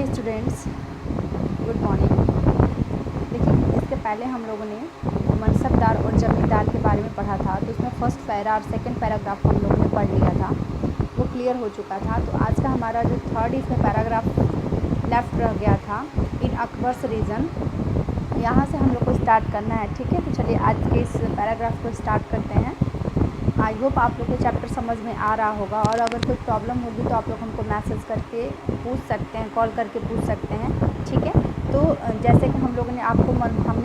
हे students, good morning. देखिए, इसके पहले हम लोगों ने मनसबदार और ज़मींदार के बारे में पढ़ा था, तो उसमें फर्स्ट पैरा और सेकंड पैराग्राफ हम लोगों ने पढ़ लिया था, वो क्लियर हो चुका था। तो आज का हमारा जो थर्ड इसमें पैराग्राफ लेफ्ट रह गया था, इन अकबर्स रीजन, यहाँ से हम लोग को स्टार्ट करना है। ठीक है, तो चलिए आज के इस पैराग्राफ को स्टार्ट करते हैं। आई होप आप लोग को चैप्टर समझ में आ रहा होगा, और अगर कोई प्रॉब्लम होगी तो आप लोग हमको मैसेज करके पूछ सकते हैं, कॉल करके पूछ सकते हैं। ठीक है, तो जैसे कि हमने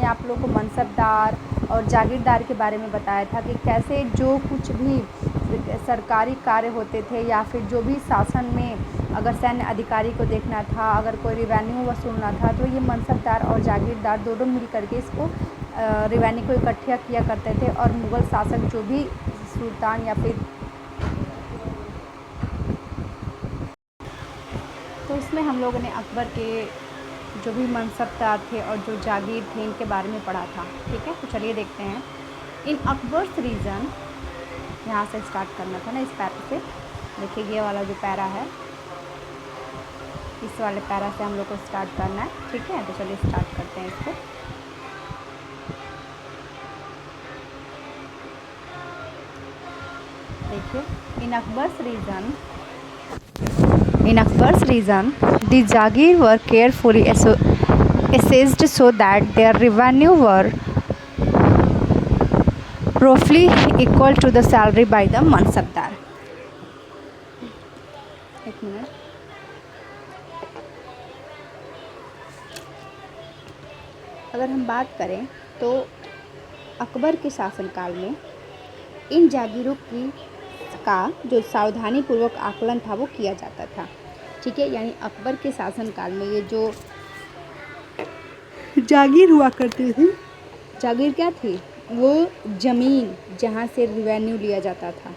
आप लोगों को मनसबदार और जागीरदार के बारे में बताया था कि कैसे जो कुछ भी सरकारी कार्य होते थे या फिर जो भी शासन में अगर सैन्य अधिकारी को देखना था, अगर कोई रिवेन्यू वसूलना था, तो ये मनसबदार और जागीरदार दोनों मिल करके इसको रिवेन्यू को इकट्ठा किया करते थे। और मुग़ल शासक जो भी सुल्तान या फिर तो इसमें हम लोगों ने अकबर के जो भी मनसबदार थे और जो जागीर थे इनके बारे में पढ़ा था। ठीक है, तो चलिए देखते हैं। इन अकबर्स रीजन, यहाँ से स्टार्ट करना था ना, इस पैरा से। देखिए, ये वाला जो पैरा है, इस वाले पैरा से हम लोग को स्टार्ट करना है। ठीक है, तो चलिए स्टार्ट करते हैं इसको। देखिए, in Akbar's reign the Jagir were carefully assessed so that their revenue were roughly equal to the salary by the mansabdar। एक मिनट, अगर हम बात करें तो अकबर के शासनकाल में इन जागीरों का जो सावधानी पूर्वक आकलन था वो किया जाता था। ठीक है, यानी अकबर के शासनकाल में ये जो जागीर हुआ करते थे, जागीर क्या थी? वो ज़मीन जहाँ से रिवेन्यू लिया जाता था।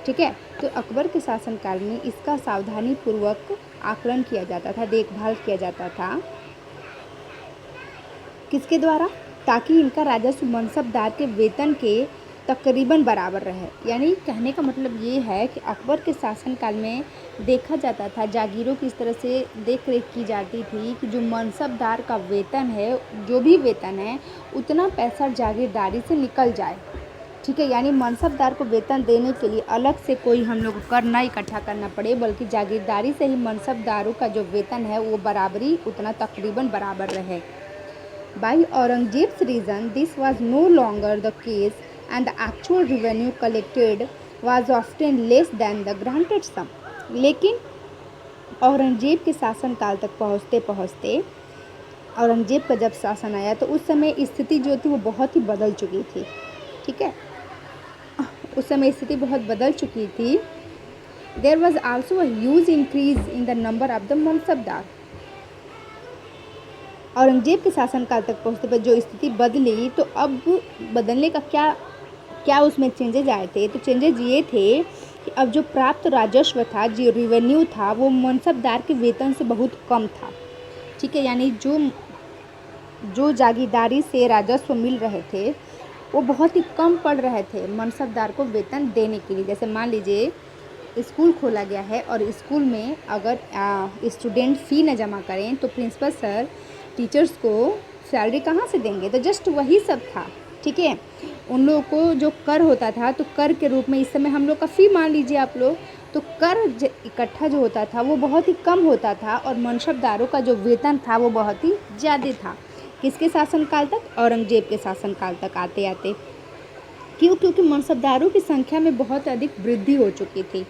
ठीक है, तो अकबर के शासनकाल में इसका सावधानी पूर्वक आकलन किया जाता था, देखभाल किया जाता था। किसके द्वारा? ताकि इनका राजस्व मनसबदार के वेतन के तकरीबन बराबर रहे। यानी कहने का मतलब ये है कि अकबर के शासनकाल में देखा जाता था, जागीरों की इस तरह से देख रेख की जाती थी कि जो मनसबदार का वेतन है, जो भी वेतन है, उतना पैसा जागीरदारी से निकल जाए। ठीक है, यानी मनसबदार को वेतन देने के लिए अलग से कोई हम लोग को कर ना इकट्ठा करना पड़े, बल्कि जागीरदारी से ही मनसबदारों का जो वेतन है वो बराबरी उतना तकरीबन बराबर रहे। By Aurangzeb's reason this was no longer the case and the actual revenue collected was often less than the granted sum। लेकिन औरंगजेब के शासनकाल तक पहुँचते पहुँचते, औरंगजेब का जब शासन आया तो उस समय स्थिति जो थी वो बहुत ही बदल चुकी थी। ठीक है, उस समय स्थिति बहुत बदल चुकी थी। There was also a huge increase in the number of the mansabdar. Aurangzeb के शासनकाल तक पहुँचते पर जो स्थिति बदली, तो अब बदलने का क्या उसमें चेंजेज आए थे? तो चेंजेज ये थे कि अब जो प्राप्त राजस्व था, जो रिवेन्यू था, वो मनसबदार के वेतन से बहुत कम था। ठीक है, यानी जो जागीरदारी से राजस्व मिल रहे थे वो बहुत ही कम पड़ रहे थे मनसबदार को वेतन देने के लिए। जैसे मान लीजिए स्कूल खोला गया है और स्कूल में अगर स्टूडेंट फ़ी न जमा करें तो प्रिंसिपल सर टीचर्स को सैलरी कहाँ से देंगे? तो जस्ट वही सब था। ठीक है, उन लोगों को जो कर होता था, तो कर के रूप में इस समय हम लोग का फ़ी मान लीजिए आप लोग, तो कर इकट्ठा जो होता था वो बहुत ही कम होता था, और मनसबदारों का जो वेतन था वो बहुत ही ज़्यादा था। किसके शासनकाल तक? औरंगजेब के शासनकाल तक आते आते। क्योंकि मनसबदारों की संख्या में बहुत अधिक वृद्धि हो चुकी थी।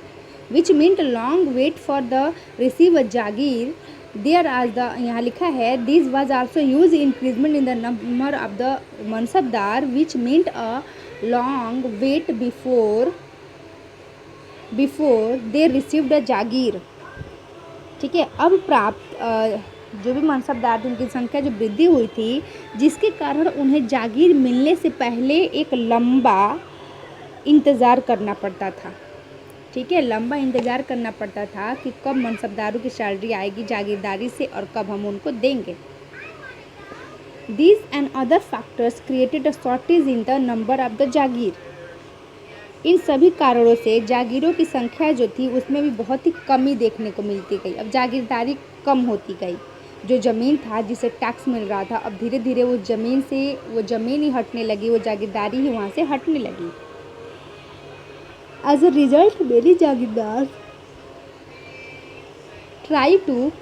Which meant long wait for the receive a jagir there आज द, यहाँ लिखा है, this was also huge increment in the number of the mansabdar which meant a long wait before they received a jagir. ठीक है, अब प्राप्त जो भी मनसबदार थे उनकी संख्या जो वृद्धि हुई थी, जिसके कारण उन्हें जागीर मिलने से पहले एक लंबा इंतज़ार करना पड़ता था। ठीक है, लंबा इंतज़ार करना पड़ता था कि कब मनसबदारों की सैलरी आएगी जागीरदारी से और कब हम उनको देंगे। These and other factors created a shortage in the number of the जागीर। इन सभी कारणों से जागीरों की संख्या जो थी उसमें भी बहुत ही कमी देखने को मिलती गई। अब जागीरदारी कम होती गई। जो ज़मीन था जिसे टैक्स मिल रहा था, अब धीरे धीरे वो ज़मीन ही हटने लगी, वो जागीरदारी ही वहाँ से हटने लगी। As a result many jagirdar try to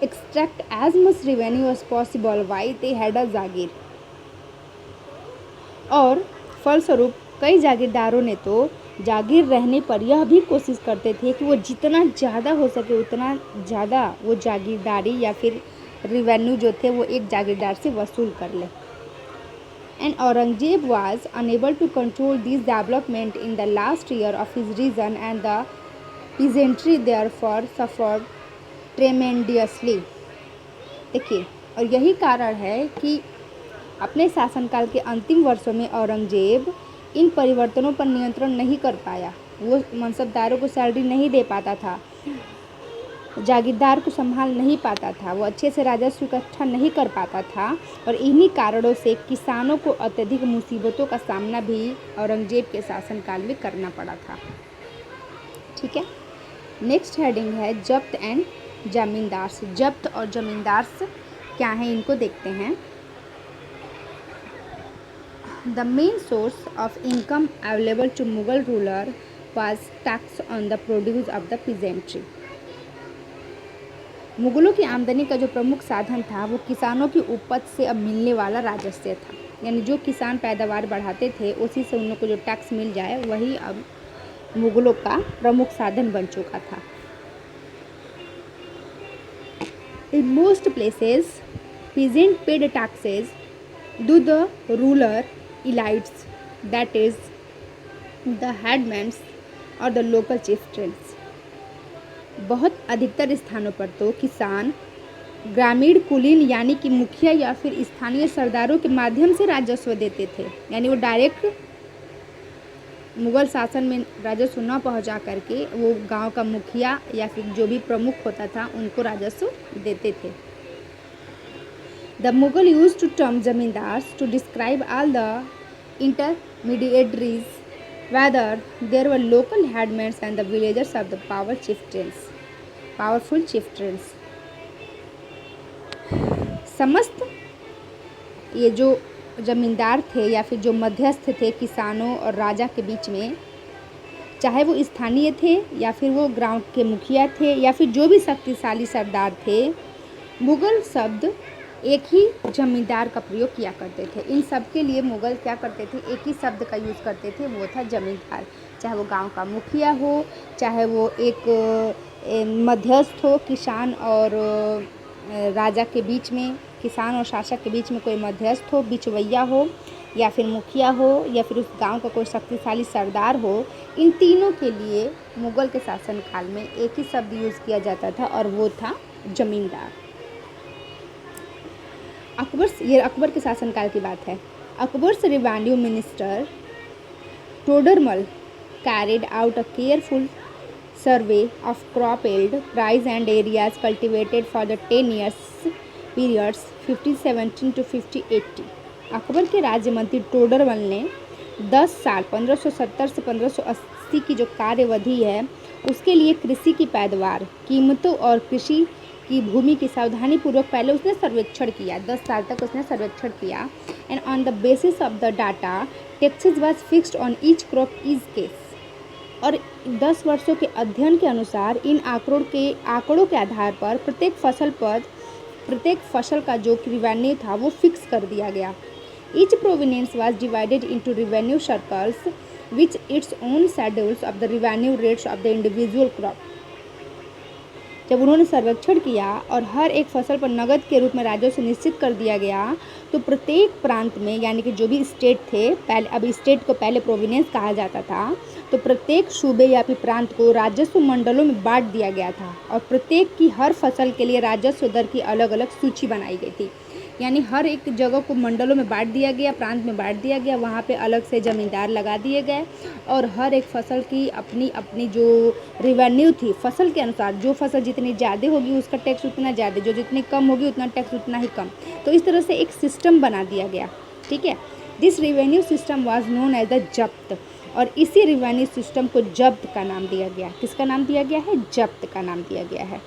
extract as much revenue as possible while they had a जागीर। और फलस्वरूप कई जागीरदारों ने तो जागीर रहने पर यह भी कोशिश करते थे कि वो जितना ज़्यादा हो सके उतना ज़्यादा वो जागीरदारी या फिर रिवेन्यू जो थे वो एक जागीरदार से वसूल कर ले। And Aurangzeb was unable to control this development in the last year of his reign and the peasantry therefore suffered tremendously। देखिए, और यही कारण है कि अपने शासनकाल के अंतिम वर्षों में औरंगजेब इन परिवर्तनों पर नियंत्रण नहीं कर पाया। वो मनसबदारों को सैलरी नहीं दे पाता था, जागीरदार को संभाल नहीं पाता था, वो अच्छे से राजस्व इकट्ठा नहीं कर पाता था, और इन्हीं कारणों से किसानों को अत्यधिक मुसीबतों का सामना भी औरंगजेब के शासनकाल में करना पड़ा था। ठीक है, नेक्स्ट हेडिंग है जब्त एंड जमींदार्स। जब्त और जमींदार्स क्या है, इनको देखते हैं। The main source of income available to Mughal ruler was tax on the produce of the peasantry. मुगलों की आमदनी का जो प्रमुख साधन था वो किसानों की उपज से अब मिलने वाला राजस्व था। यानी जो किसान पैदावार बढ़ाते थे उसी से उन लोग को जो टैक्स मिल जाए वही अब मुगलों का प्रमुख साधन बन चुका था। In most places, peasants paid taxes to the ruler elites, that is, the headmen or the local chieftains। बहुत अधिकतर स्थानों पर तो किसान ग्रामीण कुलीन यानी कि मुखिया या फिर स्थानीय सरदारों के माध्यम से राजस्व देते थे। यानी वो डायरेक्ट मुगल शासन में राजस्व न पहुंचा करके वो गांव का मुखिया या फिर जो भी प्रमुख होता था उनको राजस्व देते थे। The Mughal used to term zamindars to describe all the intermediaries whether there were local headmens and the villagers of the powerful chieftains. समस्त ये जो जमींदार थे या फिर जो मध्यस्थ थे किसानों और राजा के बीच में, चाहे वो स्थानीय थे या फिर वो गांव के मुखिया थे या फिर जो भी शक्तिशाली सरदार थे, मुगल शब्द एक ही जमींदार का प्रयोग किया करते थे। इन सब के लिए मुगल क्या करते थे, एक ही शब्द का यूज़ करते थे, वो था जमींदार। चाहे वो गांव का मुखिया हो, चाहे वो एक मध्यस्थ हो किसान और राजा के बीच में, किसान और शासक के बीच में कोई मध्यस्थ हो, बिचवैया हो, या फिर मुखिया हो, या फिर उस गांव का कोई शक्तिशाली सरदार हो, इन तीनों के लिए मुगल के शासनकाल में एक ही शब्द यूज़ किया जाता था और वो था जमींदार। ये अकबर के शासनकाल की बात है। Akbar's revenue minister Todarmal carried out a careful survey of crop yield, price and areas cultivated for the 10 years periods 1517 to 1580। Akbar के राज्य मंत्री टोडरमल ने 10 साल 1570 से 1580 की जो कार्यवधि है उसके लिए कृषि की पैदावार, कीमतों और कृषि की भूमि की सावधानी पूर्वक पहले उसने सर्वेक्षण किया। 10 साल तक उसने सर्वेक्षण किया। And on the basis of the data taxes was fixed on each crop is case. और 10 वर्षों के अध्ययन के अनुसार इन आंकड़ों के आधार पर प्रत्येक फसल का जो रिवेन्यू था वो फिक्स कर दिया गया। Each provenance was divided into revenue circles which its own schedules of the revenue rates of the individual crop. जब उन्होंने सर्वेक्षण किया और हर एक फसल पर नकद के रूप में राजस्व निश्चित कर दिया गया, तो प्रत्येक प्रांत में यानी कि जो भी स्टेट थे, पहले अब स्टेट को पहले प्रोविनेंस कहा जाता था, तो प्रत्येक सूबे या फिर प्रांत को राजस्व मंडलों में बांट दिया गया था और प्रत्येक की हर फसल के लिए राजस्व दर की अलग अलग सूची बनाई गई थी। यानी हर एक जगह को मंडलों में बांट दिया गया, प्रांत में बांट दिया गया, वहाँ पे अलग से ज़मींदार लगा दिए गए और हर एक फसल की अपनी अपनी जो रिवेन्यू थी फसल के अनुसार, जो फसल जितनी ज़्यादा होगी उसका टैक्स उतना ज़्यादा, जो जितनी कम होगी उतना टैक्स उतना ही कम। तो इस तरह से एक सिस्टम बना दिया गया। ठीक है, this revenue system was known as the zabt. और इसी रेवेन्यू सिस्टम को जब्त का नाम दिया गया। किसका नाम दिया गया है? जब्त का नाम दिया गया है।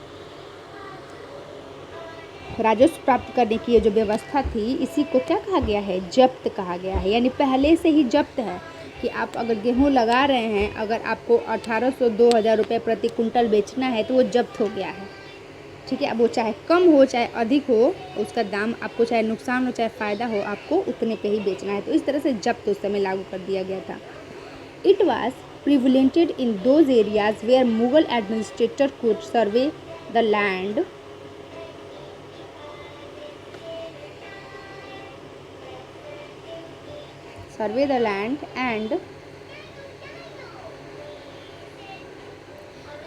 राजस्व प्राप्त करने की ये जो व्यवस्था थी, इसी को क्या कहा गया है? जब्त कहा गया है। यानी पहले से ही जब्त है कि आप अगर गेहूँ लगा रहे हैं, अगर आपको 1800-2000 रुपये प्रति कुंटल बेचना है तो वो जब्त हो गया है। ठीक है, अब वो चाहे कम हो चाहे अधिक हो, उसका दाम आपको चाहे नुकसान हो चाहे फ़ायदा हो, आपको उतने पे ही बेचना है। तो इस तरह से जब्त उस समय लागू कर दिया गया था। It was prevalented in those areas where Mughal administrator could survey the land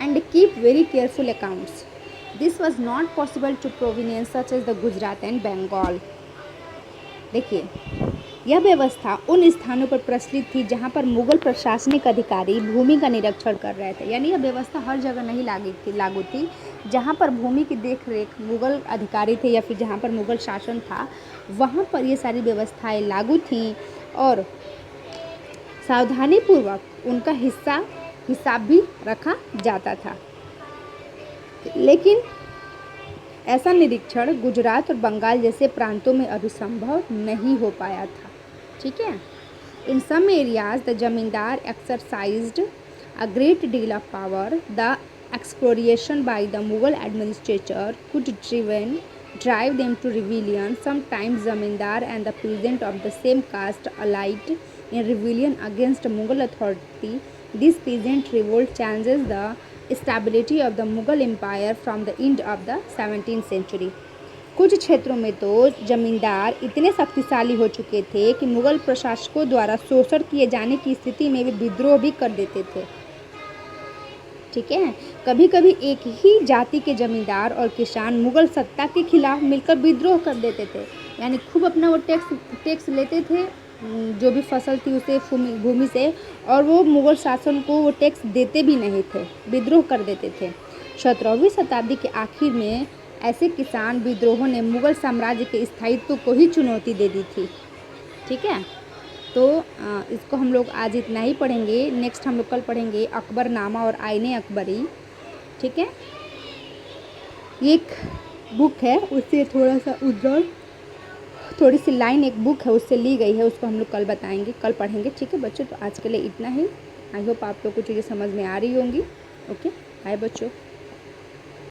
and keep very careful accounts. This was not possible to provinces such as the Gujarat and Bengal. देखिए, यह व्यवस्था उन स्थानों पर प्रचलित थी जहाँ पर मुगल प्रशासनिक अधिकारी भूमि का निरीक्षण कर रहे थे। यानी यह व्यवस्था हर जगह नहीं लागू थी। जहाँ पर भूमि की देखरेख मुगल अधिकारी थे या फिर जहाँ पर मुगल शासन था, वहाँ पर ये सारी व्यवस्थाएं लागू थीं और सावधानीपूर्वक उनका हिसाब भी रखा जाता था। लेकिन ऐसा निरीक्षण गुजरात और बंगाल जैसे प्रांतों में अभी संभव नहीं हो पाया था। ठीक है, in some areas the zamindar exercised a great deal of power. The exploitation by the Mughal administrator could drive them to rebellion. Sometimes zamindar and the peasant of the same caste allied in rebellion against Mughal authority. This peasant revolt challenges the stability of the Mughal empire from the end of the 17th century. कुछ क्षेत्रों में तो जमींदार इतने शक्तिशाली हो चुके थे कि मुगल प्रशासकों द्वारा शोषण किए जाने की स्थिति में भी विद्रोह भी कर देते थे। ठीक है, कभी कभी एक ही जाति के जमींदार और किसान मुगल सत्ता के खिलाफ मिलकर विद्रोह कर देते थे। यानी खूब अपना वो टैक्स लेते थे, जो भी फसल थी उसे भूमि से, और वो मुगल शासन को वो टैक्स देते भी नहीं थे, विद्रोह कर देते थे। 17वीं शताब्दी के आखिर में ऐसे किसान विद्रोहों ने मुगल साम्राज्य के स्थायित्व को ही चुनौती दे दी थी। ठीक है, तो इसको हम लोग आज इतना ही पढ़ेंगे। नेक्स्ट हम लोग कल पढ़ेंगे अकबरनामा और आईने अकबरी। ठीक है, ये एक बुक है, उससे थोड़ा सा उद्धरण, थोड़ी सी लाइन एक बुक है उससे ली गई है, उसको हम लोग कल बताएंगे, कल पढ़ेंगे। ठीक है बच्चों, तो आज के लिए इतना ही। आई होप आप लोग को चीज़ें समझ में आ रही होंगी। ओके, बाय बच्चों।